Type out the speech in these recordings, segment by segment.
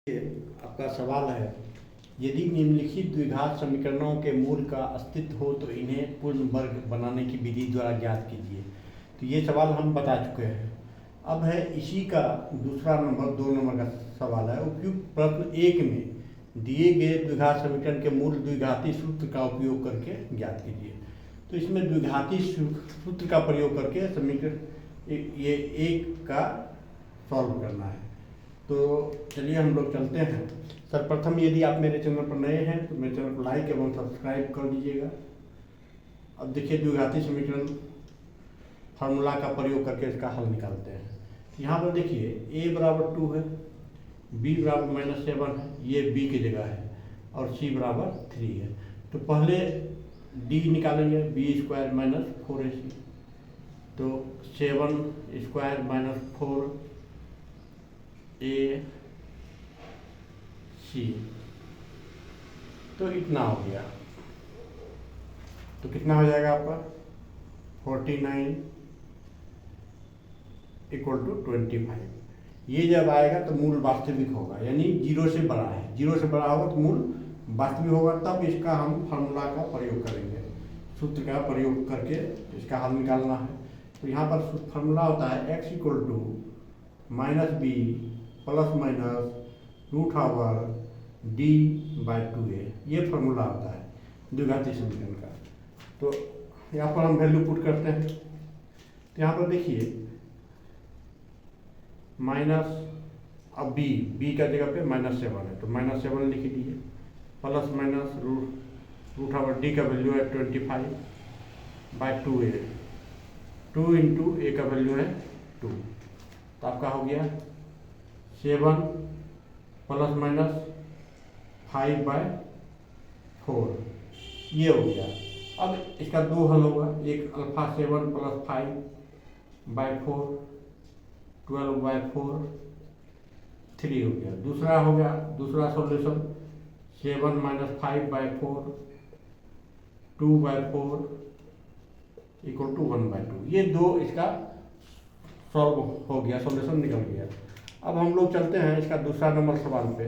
आपका सवाल है, यदि निम्नलिखित द्विघात समीकरणों के मूल का अस्तित्व हो तो इन्हें पूर्ण वर्ग बनाने की विधि द्वारा ज्ञात कीजिए। तो ये सवाल हम बता चुके हैं। अब है इसी का दूसरा नंबर 2 नंबर का सवाल है, उपयुक्त प्रश्न 1 में दिए गए द्विघात समीकरण के मूल द्विघाती सूत्र का उपयोग करके ज्ञात कीजिए। तो इसमें द्विघाती सूत्र का प्रयोग करके समीकरण ये एक का सॉल्व करना है। तो चलिए हम लोग चलते हैं। सर्वप्रथम यदि आप मेरे चैनल पर नए हैं तो मेरे चैनल को लाइक एवं सब्सक्राइब कर दीजिएगा। अब देखिए द्विघाती समीकरण फार्मूला का प्रयोग करके इसका हल निकालते हैं। यहाँ पर देखिए a बराबर 2 है, b बराबर -7 है, ये b की जगह है, और c बराबर 3 है। तो पहले d निकालेंगे, b स्क्वायर -4ac, तो 7 स्क्वायर -4 a c, तो इतना हो गया। तो कितना हो जाएगा आपका 49 = 25। ये जब आएगा तो मूल वास्तविक होगा, यानी 0 से बड़ा है। 0 से बड़ा होगा तो मूल वास्तविक होगा, तब इसका हम फार्मूला का प्रयोग करेंगे, सूत्र का प्रयोग करके इसका हल निकालना है। तो यहाँ पर फार्मूला होता है x = -b ± √d/2a। ये फार्मूला होता है द्विघाती समीकरण का। तो यहाँ पर हम वैल्यू पुट करते हैं। तो यहाँ पर देखिए माइनस, अब b का जगह पे -7 है, तो -7 लिख दीजिए, प्लस माइनस √d का वैल्यू है 25/2a, 2 × a का वैल्यू है 2, तो आपका हो गया 7 ± 5/4, ये हो गया। अब इसका 2 हल होगा, एक अल्फा 7 + 5/4 12/4 3 हो गया। दूसरा हो गया, दूसरा सॉल्यूशन 7 - 5/4 2/4 = 1/2। ये 2 इसका सॉल्व हो गया, सॉल्यूशन निकल गया। अब हम लोग चलते हैं इसका दूसरा नंबर सवाल पे।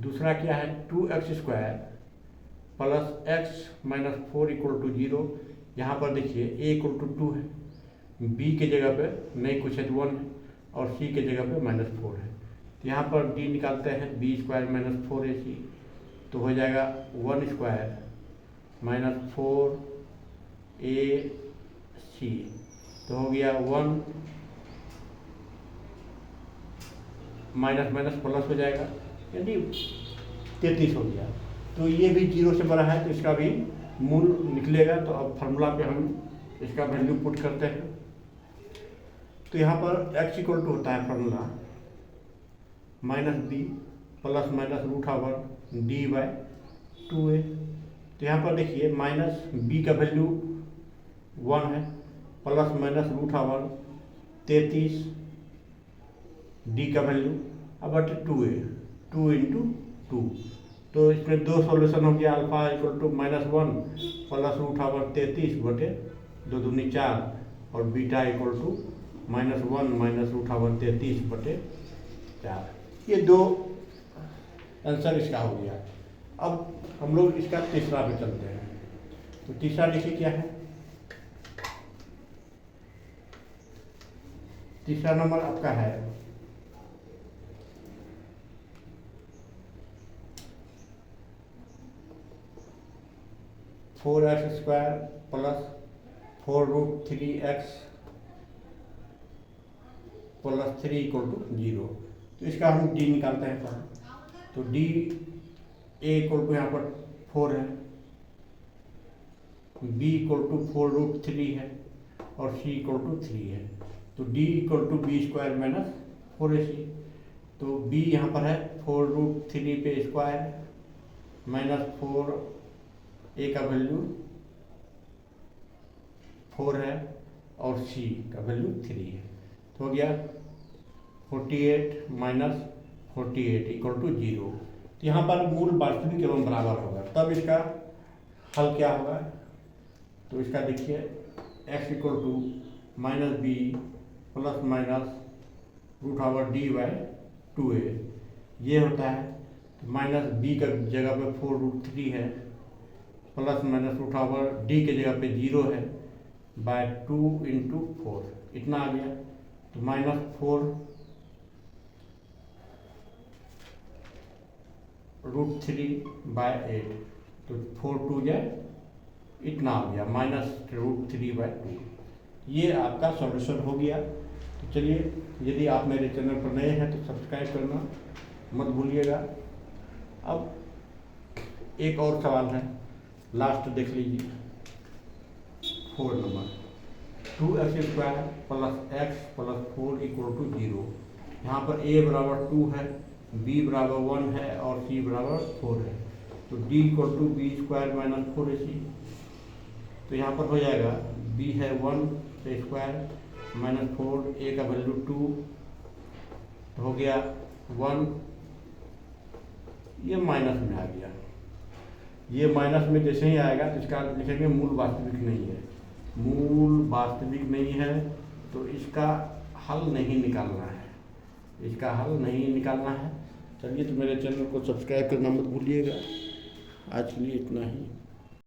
दूसरा क्या है, 2x² + x - 4 = 0। यहाँ पर देखिए a = 2 है, b की जगह पे नहीं कुछ है तो 1 है, और c की जगह पे -4 है। तो यहाँ पर d निकालते हैं, b² - 4ac, तो हो जाएगा 1² - 4ac, तो हो गया 1 माइनस माइनस प्लस हो जाएगा, यानी 33 हो गया। तो ये भी 0 से बड़ा है, तो इसका भी मूल निकलेगा। तो अब फार्मूला पे हम इसका वैल्यू पुट करते हैं। तो यहाँ पर x = होता है फार्मूला -b ± √d/2a। तो यहाँ पर देखिए -b का वैल्यू 1 है, प्लस माइनस √33, d का वैल्यू अब 2a, 2 × 2। तो इसमें 2 सॉल्यूशन हो गया, अल्फा = -1 प्लस √33/2 दूनी 4, और बीटा = -1 -√33/4। ये 2 आंसर इसका हो गया। अब हम लोग इसका तीसरा पे चलते हैं। तो तीसरा देखिए क्या है, तीसरा नंबर आपका है 4x² + 4√3x + 3 = 0। तो इसका हम d निकालते हैं पहले। तो d a यहाँ पर 4 है, b = 4√3 है, और c = 3 है। तो d = b² - 4ac। तो b यहाँ पर है 4√3 पे स्क्वायर -4, a का वैल्यू 4 है, और c का वैल्यू 3 है। तो हो गया 48 - 48 = 0। तो यहाँ पर मूल वास्तविक एवं बराबर होगा, तब इसका हल क्या होगा। तो इसका देखिए x = -b ± √d/2a। ये होता है। तो माइनस बी का जगह पे 4√3 है, plus minus root over d के जगह पे 0 है, बाय 2 इंटू 4 इतना आ गया। तो -4√3/8, तो 4 2 जाए इतना आ गया, -√3/2। ये आपका सॉल्यूशन हो गया। तो चलिए, यदि आप मेरे चैनल पर नए हैं तो सब्सक्राइब करना मत भूलिएगा। अब एक और सवाल है, लास्ट देख लीजिए, 4 नंबर। 2x² + x + 4 = 0। यहाँ पर a बराबर 2 है, b बराबर 1 है और c बराबर 4 है। तो d = b² - 4ac। तो यहाँ पर हो जाएगा b है 1 से स्क्वायर -4, a का वैल्यू 2 हो गया 1, ये माइनस में आ गया। ये माइनस में जैसे ही आएगा तो इसका लिखेंगे मूल वास्तविक नहीं है। मूल वास्तविक नहीं है तो इसका हल नहीं निकालना है, इसका हल नहीं निकालना है। चलिए, तो मेरे चैनल को सब्सक्राइब करना मत भूलिएगा। आज के लिए इतना ही।